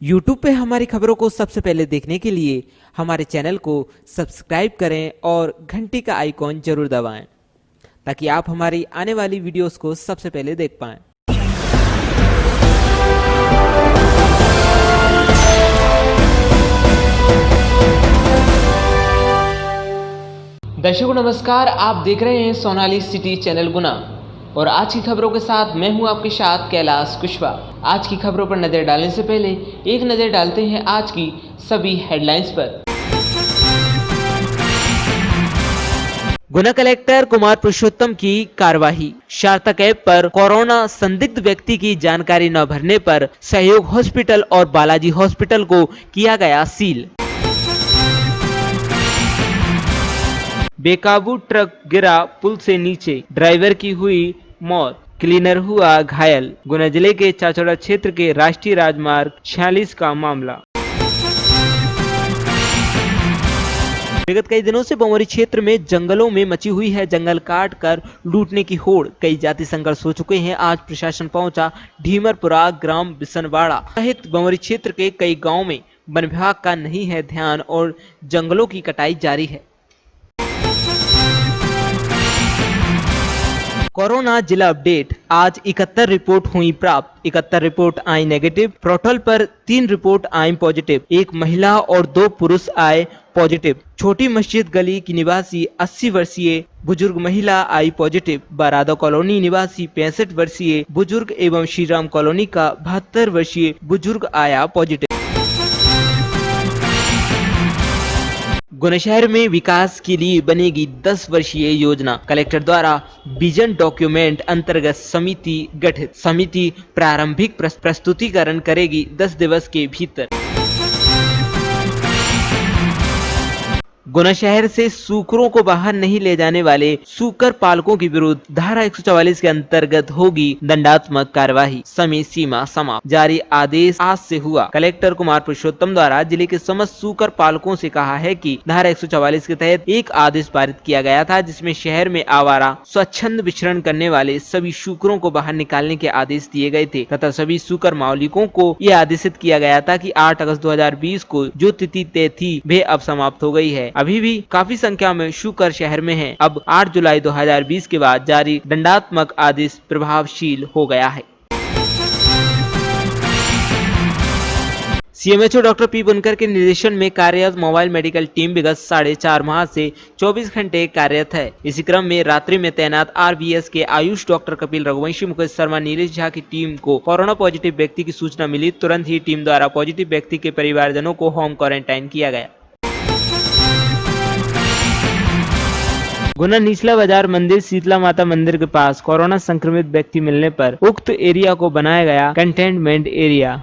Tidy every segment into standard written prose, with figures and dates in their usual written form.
YouTube पे हमारी खबरों को सबसे पहले देखने के लिए हमारे चैनल को सब्सक्राइब करें और घंटी का आइकॉन जरूर दबाएं ताकि आप हमारी आने वाली वीडियोस को सबसे पहले देख पाएं। दर्शकों नमस्कार, आप देख रहे हैं सोनाली सिटी चैनल गुना और आज की खबरों के साथ मैं हूं आपके साथ कैलाश कुशवाहा। आज की खबरों पर नजर डालने से पहले एक नजर डालते हैं आज की सभी हेडलाइंस पर। गुना कलेक्टर कुमार पुरुषोत्तम की कार्यवाही। सार्थक ऐप पर कोरोना संदिग्ध व्यक्ति की जानकारी न भरने पर सहयोग हॉस्पिटल और बालाजी हॉस्पिटल को किया गया सील। बेकाबू ट्रक गिरा पुल से नीचे, ड्राइवर की हुई मौत, क्लीनर हुआ घायल। गुना जिले के चाचौड़ा क्षेत्र के राष्ट्रीय राजमार्ग 46 का मामला। विगत कई दिनों से बमोरी क्षेत्र में जंगलों में मची हुई है जंगल काट कर लूटने की होड़। कई जाति संघर्ष हो चुके हैं। आज प्रशासन पहुंचा ढीमरपुरा, ग्राम बिसनवाड़ा सहित बमोरी क्षेत्र के कई गांवों में वन विभाग का नहीं है ध्यान और जंगलों की कटाई जारी है। कोरोना जिला अपडेट। आज 71 रिपोर्ट हुई प्राप्त, 71 रिपोर्ट आई नेगेटिव। प्रोटोल पर 3 रिपोर्ट आई पॉजिटिव, 1 महिला और 2 पुरुष आए पॉजिटिव। छोटी मस्जिद गली की निवासी 80 वर्षीय बुजुर्ग महिला आई पॉजिटिव। बारादा कॉलोनी निवासी 65 वर्षीय बुजुर्ग एवं श्रीराम कॉलोनी का 72 वर्षीय बुजुर्ग आया पॉजिटिव। गुना शहर में विकास के लिए बनेगी 10 वर्षीय योजना। कलेक्टर द्वारा विजन डॉक्यूमेंट अंतर्गत समिति गठित। समिति प्रारंभिक प्रस्तुतिकरण करेगी 10 दिवस के भीतर। गुना शहर से सूकरों को बाहर नहीं ले जाने वाले सूकर पालकों के विरुद्ध धारा 144 के अंतर्गत होगी दंडात्मक कार्यवाही। समय सीमा समाप्त। जारी आदेश आज से हुआ। कलेक्टर कुमार पुरुषोत्तम द्वारा जिले के समस्त सूकर पालकों से कहा है कि धारा 144 के तहत एक आदेश पारित किया गया था जिसमें शहर में आवारा स्वच्छंद विचरण करने वाले सभी सूकरों को बाहर निकालने के आदेश दिए गए थे तथा सभी सूकर मालिकों को यह आदेशित किया गया था कि 8 अगस्त 2020 को जो तिथि तय थी वे अब समाप्त हो गई है। अभी भी काफी संख्या में शूकर शहर में हैं। अब 8 जुलाई 2020 के बाद जारी दंडात्मक आदेश प्रभावशील हो गया है। सीएमएचओ डॉक्टर पी बुनकर के निर्देशन में कार्यरत मोबाइल मेडिकल टीम विगत 4.5 माह से 24 घंटे कार्यरत है। इसी क्रम में रात्रि में तैनात आरबीएस के आयुष डॉक्टर कपिल रघुवंशी, मुकेश शर्मा, नीलेश झा की टीम को कोरोना पॉजिटिव व्यक्ति की सूचना मिली। तुरंत ही टीम द्वारा पॉजिटिव व्यक्ति के परिवारजनों को होम क्वारंटाइन किया गया। गुना निचला बाजार मंदिर शीतला माता मंदिर के पास कोरोना संक्रमित व्यक्ति मिलने पर उक्त एरिया को बनाया गया कंटेनमेंट एरिया।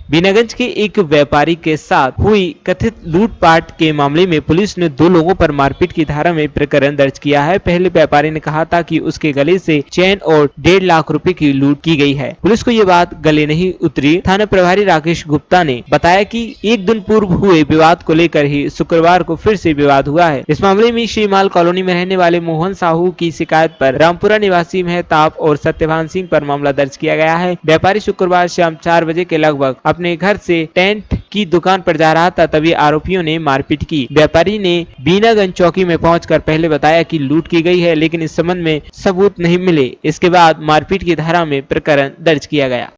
बीनागंज के एक व्यापारी के साथ हुई कथित लूटपाट के मामले में पुलिस ने 2 लोगों पर मारपीट की धारा में प्रकरण दर्ज किया है। पहले व्यापारी ने कहा था कि उसके गले से चेन और 1.5 लाख रुपए की लूट की गई है। पुलिस को ये बात गले नहीं उतरी। थाना प्रभारी राकेश गुप्ता ने बताया कि एक दिन पूर्व हुए विवाद को लेकर ही शुक्रवार को फिर से विवाद हुआ है। इस मामले में श्रीमाल कॉलोनी में रहने वाले मोहन साहू की शिकायत पर रामपुरा निवासी मेहताब और सत्यवान सिंह पर मामला दर्ज किया गया है। व्यापारी शुक्रवार शाम 4 बजे के लगभग अपने घर से टेंट की दुकान पर जा रहा था, तभी आरोपियों ने मारपीट की। व्यापारी ने बीनागंज चौकी में पहुंचकर पहले बताया कि लूट की गई है, लेकिन इस संबंध में सबूत नहीं मिले। इसके बाद मारपीट की धारा में प्रकरण दर्ज किया गया।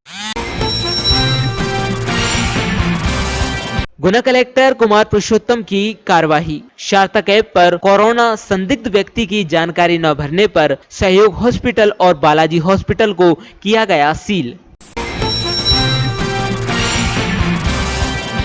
गुना कलेक्टर कुमार पुरुषोत्तम की कार्यवाही। सार्थक ऐप पर कोरोना संदिग्ध व्यक्ति की जानकारी न भरने पर सहयोग हॉस्पिटल और बालाजी हॉस्पिटल को किया गया सील।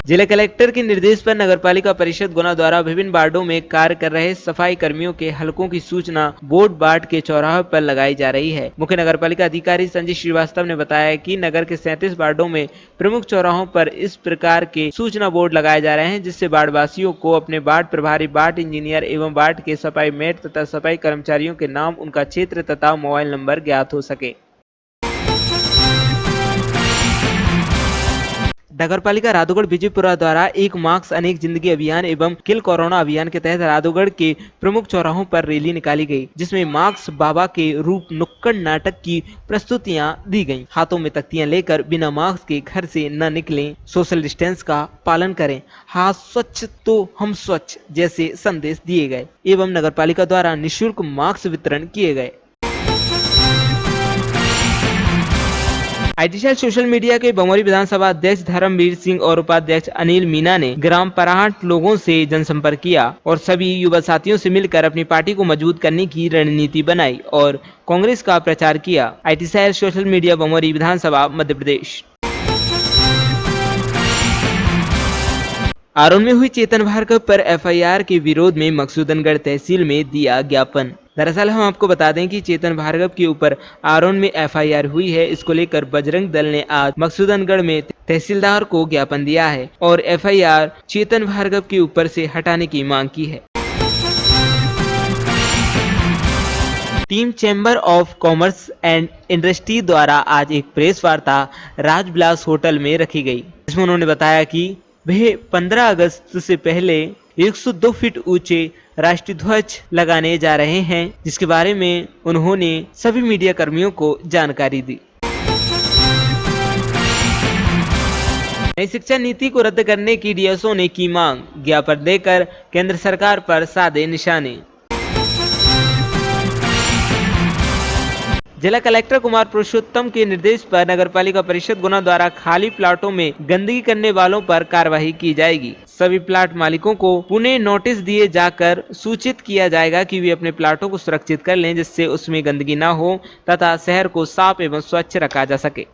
जिला कलेक्टर के निर्देश पर नगरपालिका परिषद गुना द्वारा विभिन्न वार्डों में कार्य कर रहे सफाई कर्मियों के हलकों की सूचना बोर्ड बाट के चौराहे पर लगाई जा रही है। मुख्य नगरपालिका अधिकारी संजय श्रीवास्तव ने बताया कि नगर के 37 वार्डों में प्रमुख चौराहों पर इस प्रकार के सूचना बोर्ड लगाए जा रहे हैं जिससे वार्डवासियों को अपने वार्ड प्रभारी, वार्ड इंजीनियर एवं वार्ड के सफाई मेट तथा सफाई कर्मचारियों के नाम, उनका क्षेत्र तथा मोबाइल नंबर ज्ञात हो सके। नगरपालिका राधोगढ़ विजयपुरा द्वारा एक मास्क अनेक जिंदगी अभियान एवं किल कोरोना अभियान के तहत राधोगढ़ के प्रमुख चौराहों पर रैली निकाली गई, जिसमें मास्क बाबा के रूप नुक्कड़ नाटक की प्रस्तुतियां दी गईं। हाथों में तख्तियां लेकर बिना मास्क के घर से न निकलें, सोशल डिस्टेंस का पालन करें, हाथ स्वच्छ तो हम स्वच्छ जैसे संदेश दिए गए एवं नगरपालिका द्वारा निःशुल्क मास्क वितरण किए गए। आईटी सेल सोशल मीडिया के बमोरी विधानसभा अध्यक्ष धर्मवीर सिंह और उपाध्यक्ष अनिल मीना ने ग्राम पराहट लोगों से जनसंपर्क किया और सभी युवा साथियों से मिलकर अपनी पार्टी को मजबूत करने की रणनीति बनाई और कांग्रेस का प्रचार किया। IT cell social media Bamori Vidhan Sabha Madhya Pradesh. Aron में हुई चेतन भार्गव पर एफआईआर के विरोध में मकसूदनगढ़ तहसील में दिया ज्ञापन। दरअसल हम आपको बता दें कि चेतन भार्गव के ऊपर आरोन में एफआईआर हुई है। इसको लेकर बजरंग दल ने आज मकसूदनगढ़ में तहसीलदार को ज्ञापन दिया है और एफआईआर चेतन भार्गव के ऊपर से हटाने की मांग की है। Team chamber of commerce and industry द्वारा आज एक प्रेस वार्ता राजविलास होटल में रखी गई, जिसमें उन्होंने बताया कि वे 15 अगस्त से पहले 102 फीट ऊंचे राष्ट्रीय ध्वज लगाने जा रहे हैं, जिसके बारे में उन्होंने सभी मीडिया कर्मियों को जानकारी दी। नई शिक्षा नीति को रद्द करने की डीएसओ ने की मांग, ज्ञापन देकर केंद्र सरकार पर साधे निशाने। जिला कलेक्टर कुमार पुरुषोत्तम के निर्देश पर नगरपालिका परिषद गुना द्वारा खाली प्लाटों में गंदगी करने वालों पर कार्रवाई की जाएगी। सभी प्लाट मालिकों को पुनः नोटिस दिए जाकर सूचित किया जाएगा कि वे अपने प्लाटों को सुरक्षित कर लें, जिससे उसमें गंदगी न हो तथा शहर को साफ एवं स्वच्छ रखा जा सके।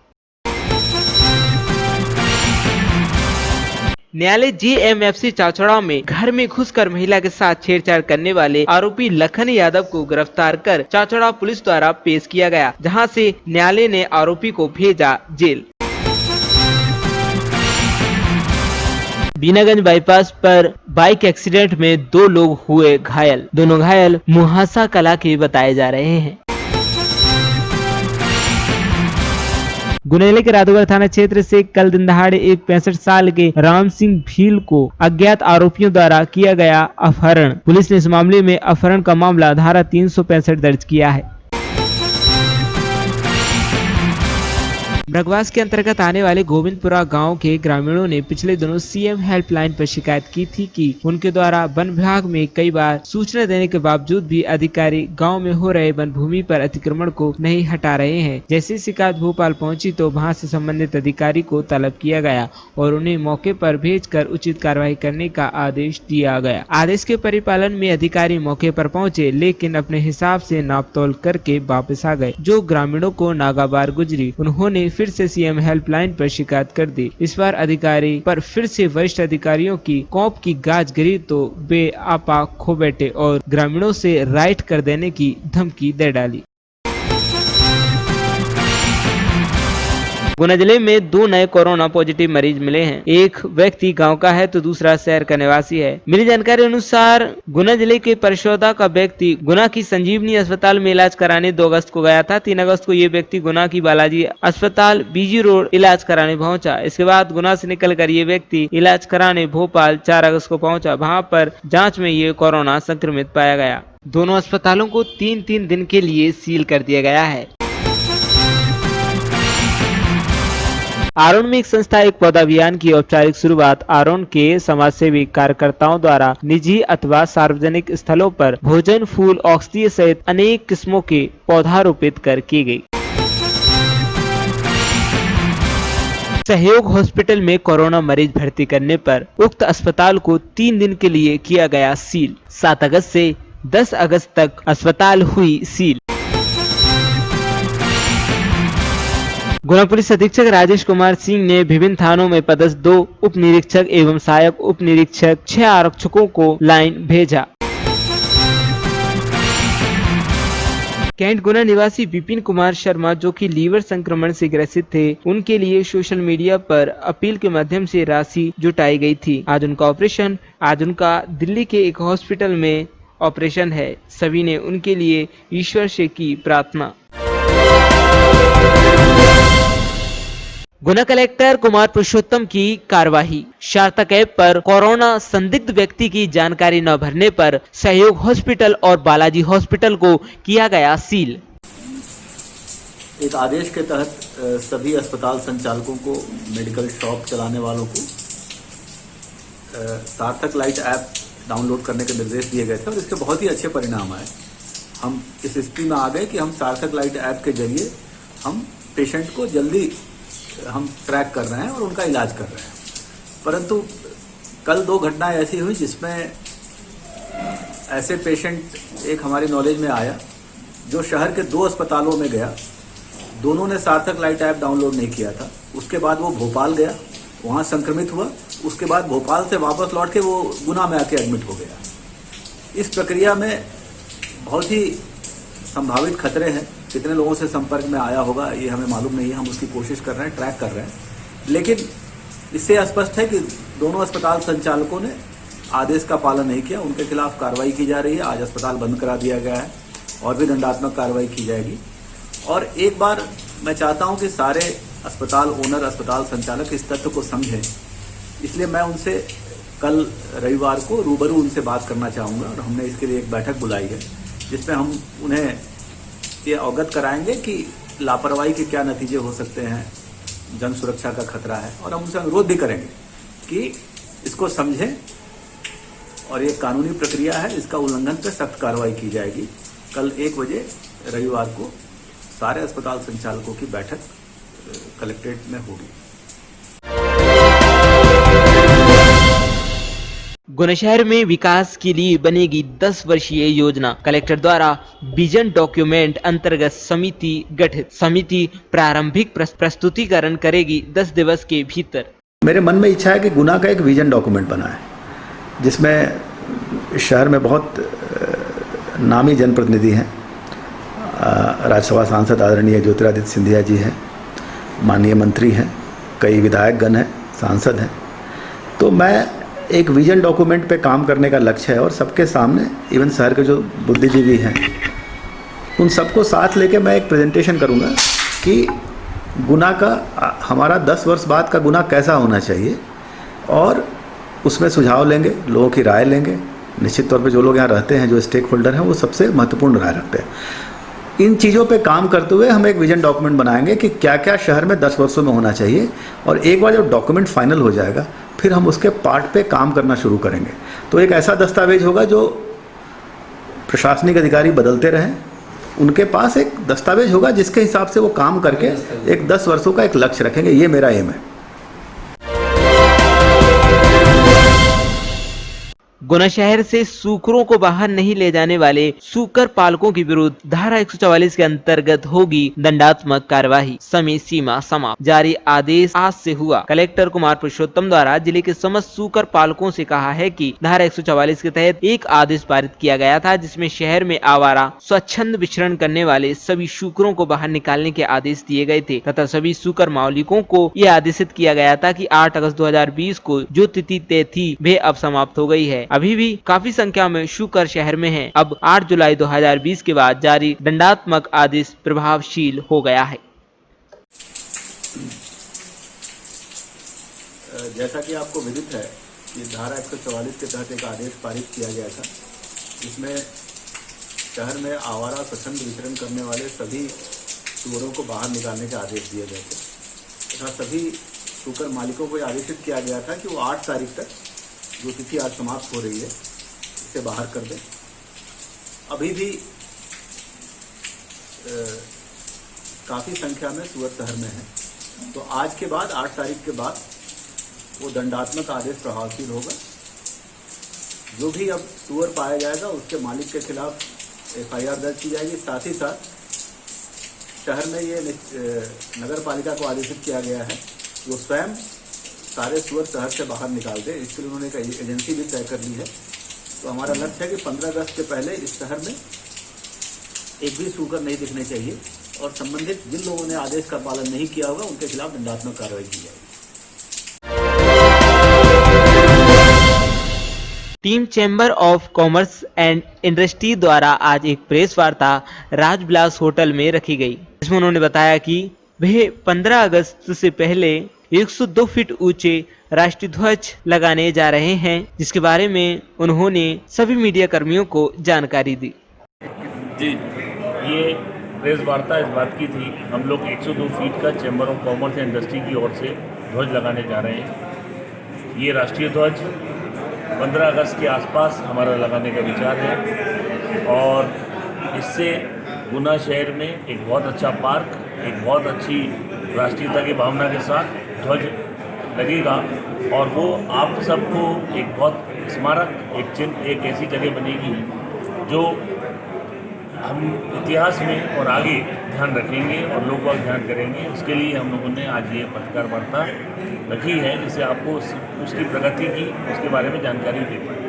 न्यायालय जीएमएफसी चाचौड़ा में घर में घुसकर महिला के साथ छेड़छाड़ करने वाले आरोपी लखन यादव को गिरफ्तार कर चाचौड़ा पुलिस द्वारा पेश किया गया, जहां से न्यायालय ने आरोपी को भेजा जेल। बीनागंज बाईपास पर बाइक एक्सीडेंट में 2 लोग हुए घायल। दोनों घायल मुहासा कला के बताए जा रहे हैं। गुना जिले के राधोगढ़ थाना क्षेत्र से कल दिन दहाड़े एक 65 साल के राम सिंह भील को अज्ञात आरोपियों द्वारा किया गया अपहरण। पुलिस ने इस मामले में अपहरण का मामला धारा 365 दर्ज किया है। ब्रगवास के अंतर्गत आने वाले गोविंदपुरा गांव के ग्रामीणों ने पिछले दिनों सीएम हेल्पलाइन पर शिकायत की थी कि उनके द्वारा वन विभाग में कई बार सूचना देने के बावजूद भी अधिकारी गांव में हो रहे वन भूमि पर अतिक्रमण को नहीं हटा रहे हैं। जैसे शिकायत भोपाल पहुंची तो वहां से संबंधित अधिकारी को तलब किया गया और उन्हें मौके पर भेजकर उचित कार्रवाई करने का आदेश दिया गया। आदेश के परिपालन में अधिकारी मौके पर पहुंचे, लेकिन अपने हिसाब से नापतोल करके वापस आ गए, जो ग्रामीणों को नागाबार गुजरी। उन्होंने फिर से सीएम हेल्पलाइन पर शिकायत कर दी। इस बार अधिकारी पर फिर से वरिष्ठ अधिकारियों की कौप की गाज गिरी तो वे आपा खो बैठे और ग्रामीणों से राइट कर देने की धमकी दे डाली। गुना जिले में 2 नए कोरोना पॉजिटिव मरीज मिले हैं। एक व्यक्ति गांव का है तो दूसरा शहर का निवासी है। मिली जानकारी अनुसार गुना जिले के परशोदा का व्यक्ति गुना की संजीवनी अस्पताल में इलाज कराने 2 अगस्त को गया था। 3 अगस्त को ये व्यक्ति गुना की बालाजी अस्पताल बीजी रोड इलाज कराने पहुंचा। इसके बाद गुना से निकलकर ये व्यक्ति इलाज कराने भोपाल 4 अगस्त को पहुंचा। वहां पर जाँच में ये कोरोना संक्रमित पाया गया। दोनों अस्पतालों को 3-3 दिन के लिए सील कर दिया गया है। आरोन में एक संस्था एक पौधा अभियान की औपचारिक शुरुआत आरोन के समाजसेवी कार्यकर्ताओं द्वारा निजी अथवा सार्वजनिक स्थलों पर भोजन, फूल, औषधीय सहित अनेक किस्मों के पौधारोपित कर की गई। सहयोग हॉस्पिटल में कोरोना मरीज भर्ती करने पर उक्त अस्पताल को 3 दिन के लिए किया गया सील। 7 अगस्त से 10 अगस्त तक अस्पताल हुई सील। गुना पुलिस अधीक्षक राजेश कुमार सिंह ने विभिन्न थानों में पदस्थ 2 उप निरीक्षक एवं सहायक उप निरीक्षक 6 आरक्षकों को लाइन भेजा। कैंट गुना निवासी विपिन कुमार शर्मा, जो कि लीवर संक्रमण से ग्रसित थे, उनके लिए सोशल मीडिया पर अपील के माध्यम से राशि जुटाई गई थी। आज उनका दिल्ली के एक हॉस्पिटल में ऑपरेशन है। सभी ने उनके लिए ईश्वर से की प्रार्थना। गुना कलेक्टर कुमार पुरुषोत्तम की कार्यवाही। सार्थक ऐप पर कोरोना संदिग्ध व्यक्ति की जानकारी न भरने पर सहयोग हॉस्पिटल और बालाजी हॉस्पिटल को किया गया सील। एक आदेश के तहत सभी अस्पताल संचालकों को, मेडिकल शॉप चलाने वालों को सार्थक लाइट ऐप डाउनलोड करने के निर्देश दिए गए थे और इसके बहुत ही अच्छे परिणाम आए। हम इस स्थिति में आ गए कि हम सार्थक लाइट ऐप के जरिए हम पेशेंट को जल्दी हम ट्रैक कर रहे हैं और उनका इलाज कर रहे हैं। परंतु कल 2 घटनाएं ऐसी हुई जिसमें ऐसे पेशेंट एक हमारी नॉलेज में आया जो शहर के 2 अस्पतालों में गया, दोनों ने सार्थक लाइट ऐप डाउनलोड नहीं किया था। उसके बाद वो भोपाल गया, वहाँ संक्रमित हुआ, उसके बाद भोपाल से वापस लौट के वो गुना में आके एडमिट हो गया। इस प्रक्रिया में बहुत ही संभावित खतरे हैं। कितने लोगों से संपर्क में आया होगा ये हमें मालूम नहीं है, हम उसकी कोशिश कर रहे हैं, ट्रैक कर रहे हैं। लेकिन इससे स्पष्ट है कि दोनों अस्पताल संचालकों ने आदेश का पालन नहीं किया, उनके खिलाफ कार्रवाई की जा रही है। आज अस्पताल बंद करा दिया गया है और भी दंडात्मक कार्रवाई की जाएगी। और एक बार मैं चाहता हूं कि सारे अस्पताल ओनर, अस्पताल संचालक इस तथ्य को समझें, इसलिए मैं उनसे कल रविवार को रूबरू उनसे बात करना चाहूँगा और हमने इसके लिए एक बैठक बुलाई है जिसमें हम उन्हें ये अवगत कराएंगे कि लापरवाही के क्या नतीजे हो सकते हैं, जन सुरक्षा का खतरा है, और हम उनसे अनुरोध भी करेंगे कि इसको समझें और ये कानूनी प्रक्रिया है, इसका उल्लंघन पर सख्त कार्रवाई की जाएगी। कल 1 बजे रविवार को सारे अस्पताल संचालकों की बैठक कलेक्ट्रेट में होगी। गुना शहर में विकास के लिए बनेगी 10 वर्षीय योजना। कलेक्टर द्वारा विजन डॉक्यूमेंट अंतर्गत समिति गठित। समिति प्रारंभिक प्रस्तुतिकरण करेगी 10 दिवस के भीतर। मेरे मन में इच्छा है कि गुना का एक विजन डॉक्यूमेंट बनाए जिसमें शहर में बहुत नामी जनप्रतिनिधि हैं, राज्यसभा सांसद आदरणीय ज्योतिरादित्य सिंधिया जी हैं, माननीय मंत्री हैं, कई विधायकगण हैं, सांसद हैं। तो मैं एक विजन डॉक्यूमेंट पे काम करने का लक्ष्य है और सबके सामने, इवन शहर के जो बुद्धिजीवी हैं उन सबको साथ लेके मैं एक प्रेजेंटेशन करूँगा कि गुना का, हमारा 10 वर्ष बाद का गुना कैसा होना चाहिए, और उसमें सुझाव लेंगे, लोगों की राय लेंगे। निश्चित तौर पे जो लोग यहाँ रहते हैं, जो स्टेक होल्डर हैं, वो सबसे महत्वपूर्ण राय रखते हैं। इन चीज़ों पे काम करते हुए हम एक विजन डॉक्यूमेंट बनाएंगे कि क्या क्या शहर में 10 वर्षों में होना चाहिए, और एक बार जब डॉक्यूमेंट फाइनल हो जाएगा फिर हम उसके पार्ट पे काम करना शुरू करेंगे। तो एक ऐसा दस्तावेज होगा जो प्रशासनिक अधिकारी बदलते रहें, उनके पास एक दस्तावेज होगा जिसके हिसाब से वो काम करके एक 10 वर्षों का एक लक्ष्य रखेंगे। ये मेरा एम है। गुना शहर से सूकरों को बाहर नहीं ले जाने वाले सूकर पालकों के विरुद्ध धारा 144 के अंतर्गत होगी दंडात्मक कार्यवाही। समय सीमा समाप्त। जारी आदेश आज से हुआ। कलेक्टर कुमार पुरुषोत्तम द्वारा जिले के समस्त सूकर पालकों से कहा है कि धारा 144 के तहत एक आदेश पारित किया गया था जिसमें शहर में आवारा स्वच्छंद विचरण करने वाले सभी सूकरों को बाहर निकालने के आदेश दिए गए थे तथा सभी सूकर मालिकों को यह आदेशित किया गया था कि 8 अगस्त 2020 को जो तिथि तय थी वे अब समाप्त हो गई है। अभी भी काफी संख्या में शूकर शहर में हैं। अब 8 जुलाई 2020 के बाद जारी दंडात्मक आदेश प्रभावशील हो गया है। जैसा कि आपको विदित है कि धारा 144 के तहत एक आदेश पारित किया गया था जिसमें शहर में आवारा स्वच्छंद विचरण करने वाले सभी सूअरों को बाहर निकालने के आदेश दिए गए थे तथा सभी सूकर मालिकों को आदेशित किया गया था कि वो 8 तारीख तक, जो तिथि आज समाप्त हो रही है, इसे बाहर कर दें। अभी भी काफ़ी संख्या में सूअर शहर में हैं, तो आज के बाद 8 तारीख के बाद वो दंडात्मक आदेश प्रभावशील होगा। जो भी अब सूअर पाया जाएगा उसके मालिक के खिलाफ FIR दर्ज की जाएगी। साथ ही साथ शहर में ये नगर पालिका को आदेशित किया गया है वो स्वयं सारे सूअर शहर से बाहर निकाल दें। इसके लिए उन्होंने एक एजेंसी भी तय कर ली है। तो हमारा लक्ष्य है कि 15 अगस्त के पहले इस शहर में एक भी सूकर नहीं दिखने चाहिए और संबंधित जिन लोगों ने आदेश का पालन नहीं किया होगा उनके खिलाफ दंडात्मक कार्रवाई की जाएगी। Team chamber of commerce and industry द्वारा आज एक प्रेस वार्ता राजविलास होटल में रखी गई, जिसमें उन्होंने बताया कि वह 15 अगस्त से पहले 102 फीट ऊंचे राष्ट्रीय ध्वज लगाने जा रहे हैं, जिसके बारे में उन्होंने सभी मीडिया कर्मियों को जानकारी दी। जी, ये प्रेस वार्ता इस बात की थी, हम लोग 102 फीट का chamber of commerce and industry की ओर से ध्वज लगाने जा रहे हैं। ये राष्ट्रीय ध्वज 15 अगस्त के आसपास हमारा लगाने का विचार है और इससे गुना शहर में एक बहुत अच्छा पार्क, एक बहुत अच्छी राष्ट्रीयता की भावना के साथ ध्वज लगेगा और वो आप सबको एक बहुत स्मारक, एक चिन्ह, एक ऐसी जगह बनेगी जो हम इतिहास में और आगे ध्यान रखेंगे और लोग बाग ध्यान करेंगे। उसके लिए हम लोगों ने आज ये पत्रकार वार्ता रखी है, जिससे आपको उसकी प्रगति की, उसके बारे में जानकारी दे पाए।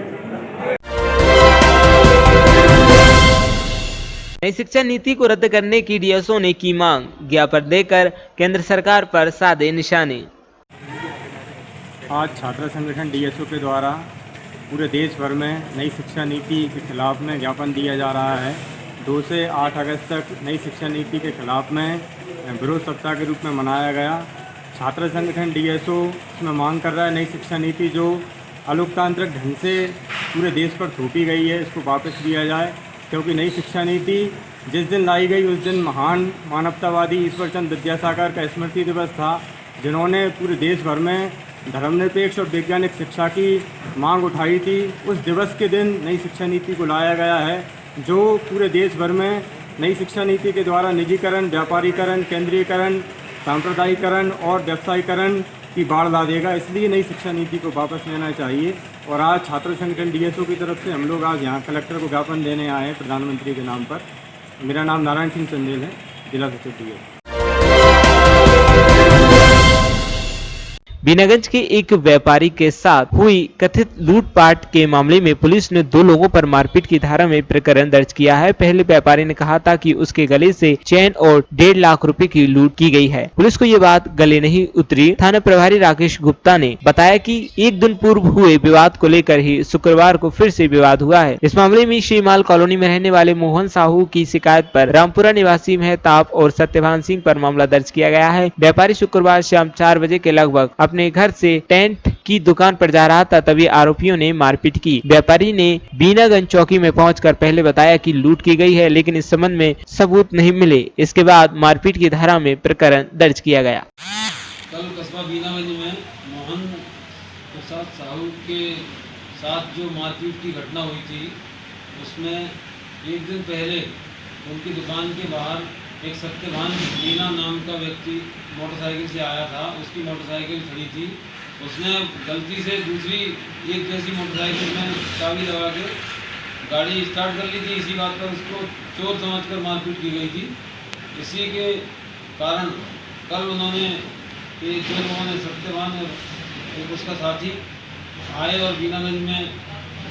नई शिक्षा नीति को रद्द करने की डीएसओ ने की मांग, ज्ञापन देकर केंद्र सरकार पर साधे निशाने। आज छात्र संगठन डीएसओ के द्वारा पूरे देश भर में नई शिक्षा नीति के खिलाफ में ज्ञापन दिया जा रहा है। 2 से 8 अगस्त तक नई शिक्षा नीति के खिलाफ में विरोध सप्ताह के रूप में मनाया गया। छात्र संगठन डीएसओ इसमें मांग कर रहा है नई शिक्षा नीति जो अलोकतांत्रिक ढंग से पूरे देश पर थोपी गई है, इसको वापस लिया जाए, क्योंकि नई शिक्षा नीति जिस दिन लाई गई उस दिन महान मानवतावादी ईश्वरचंद्र विद्यासागर का स्मृति दिवस था, जिन्होंने पूरे देश भर में धर्मनिरपेक्ष और वैज्ञानिक शिक्षा की मांग उठाई थी। उस दिवस के दिन नई शिक्षा नीति को लाया गया है, जो पूरे देश भर में नई शिक्षा नीति के द्वारा निजीकरण, व्यापारीकरण, केंद्रीयकरण, सांप्रदायिकरण और व्यवसायीकरण की बाढ़ ला देगा। इसलिए नई शिक्षा नीति को वापस लेना चाहिए। और आज छात्र संगठन डीएसओ की तरफ से हम लोग आज यहाँ कलेक्टर को ज्ञापन देने आए हैं प्रधानमंत्री के नाम पर। मेरा नाम नारायण सिंह चंदेल है, जिला सचिव डीएसओ। बीनागंज के एक व्यापारी के साथ हुई कथित लूटपाट के मामले में पुलिस ने 2 लोगों पर मारपीट की धारा में प्रकरण दर्ज किया है। पहले व्यापारी ने कहा था कि उसके गले से चेन और 1.5 लाख रुपए की लूट की गई है। पुलिस को ये बात गले नहीं उतरी। थाना प्रभारी राकेश गुप्ता ने बताया कि 1 दिन पूर्व हुए विवाद को लेकर ही शुक्रवार को फिर से विवाद हुआ है। इस मामले में श्रीमाल कॉलोनी में रहने वाले मोहन साहू की शिकायत पर रामपुरा निवासी मेहताब और सत्यभान सिंह पर मामला दर्ज किया गया है। व्यापारी शुक्रवार शाम 4 बजे के लगभग अपने घर से टेंट की दुकान पर जा रहा था, तभी आरोपियों ने मारपीट की। व्यापारी ने बीनागंज चौकी में पहुंचकर पहले बताया कि लूट की गई है, लेकिन इस संबंध में सबूत नहीं मिले। इसके बाद मारपीट की धारा में प्रकरण दर्ज किया गया। कल कस्बा बीनागंज में मोहन प्रसाद साहू के साथ जो मारपीट की घटना हुई थी, उसमें 1 दिन पहले उनकी दुकान के बाहर एक सत्यभान मीना नाम का व्यक्ति मोटरसाइकिल से आया था। उसकी मोटरसाइकिल खड़ी थी, उसने गलती से दूसरी एक जैसी मोटरसाइकिल में चाबी लगा के गाड़ी स्टार्ट कर ली थी। इसी बात पर उसको चोर समझकर मारपीट की गई थी। इसी के कारण कल उन्होंने ये 2 लोगों ने, सत्यभान और एक उसका साथी, आए और बीनागंज में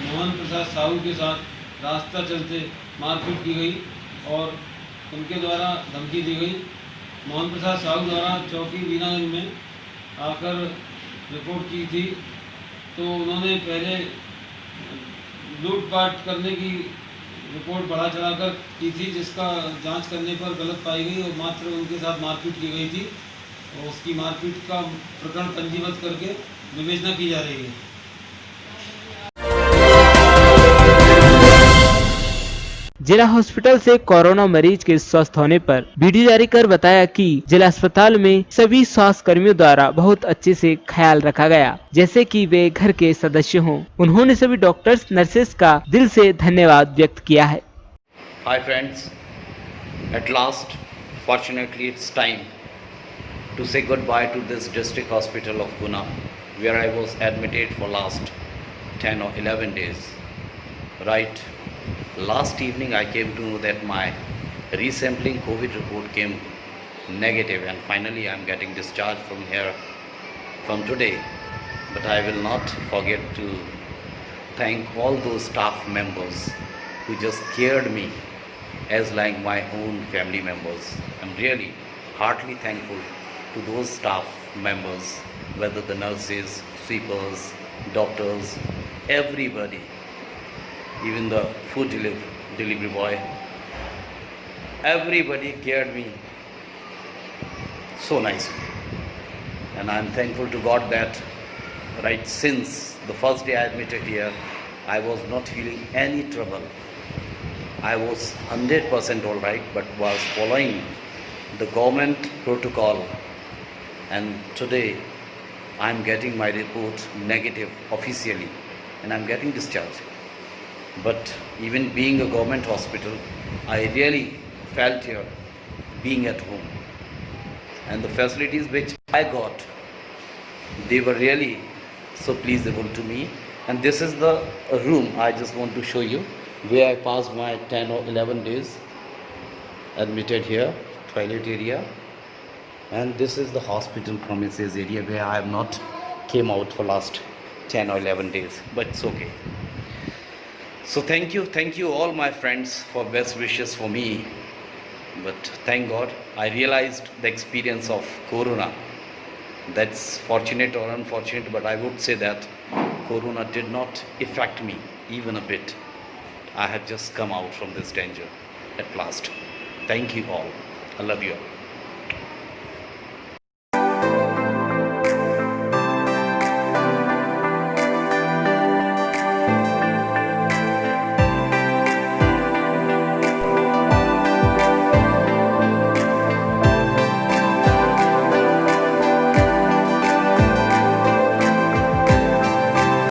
मोहन प्रसाद साहू के साथ रास्ता चलते मारपीट की गई और उनके द्वारा धमकी दी गई। मोहन प्रसाद साहू द्वारा चौकी बीनागंज में आकर रिपोर्ट की थी, तो उन्होंने पहले लूटपाट करने की रिपोर्ट बढ़ा चढ़ाकर की थी, जिसका जांच करने पर गलत पाई गई और मात्र उनके साथ मारपीट की गई थी। और उसकी मारपीट का प्रकरण पंजीबद्ध करके विवेचना की जा रही है। जिला हॉस्पिटल से कोरोना मरीज के स्वस्थ होने पर वीडियो जारी कर बताया कि जिला अस्पताल में सभी स्वास्थ्य कर्मियों द्वारा बहुत अच्छे से ख्याल रखा गया, जैसे कि वे घर के सदस्य हों। उन्होंने सभी डॉक्टर्स, नर्सेस का दिल से धन्यवाद व्यक्त किया है। Hi friends, at last, fortunately it's time to say goodbye to this district hospital of Pune, where I was admitted for last 10 or 11 days. Right, last evening I came to know that my resampling COVID report came negative and finally I am getting discharged from here from today. But I will not forget to thank all those staff members who just cared me as like my own family members. I'm really heartily thankful to those staff members, whether the nurses, sweepers, doctors, everybody, even the food delivery boy, everybody cared me so nicely. And I'm thankful to God that right since the first day I admitted here, I was not feeling any trouble. I was 100% all right, but was following the government protocol. And today I'm getting my report negative officially, and I'm getting discharged. But even being a government hospital, I really felt here being at home. And the facilities which I got, they were really so pleasable to me. And this is the room I just want to show you, where I passed my 10 or 11 days admitted here, toilet area. And this is the hospital premises area where I have not came out for last 10 or 11 days, but it's okay. So thank you all my friends for best wishes for me. But thank God I realized the experience of Corona. That's fortunate or unfortunate, but I would say that Corona did not affect me even a bit. I have just come out from this danger at last. Thank you all. I love you all.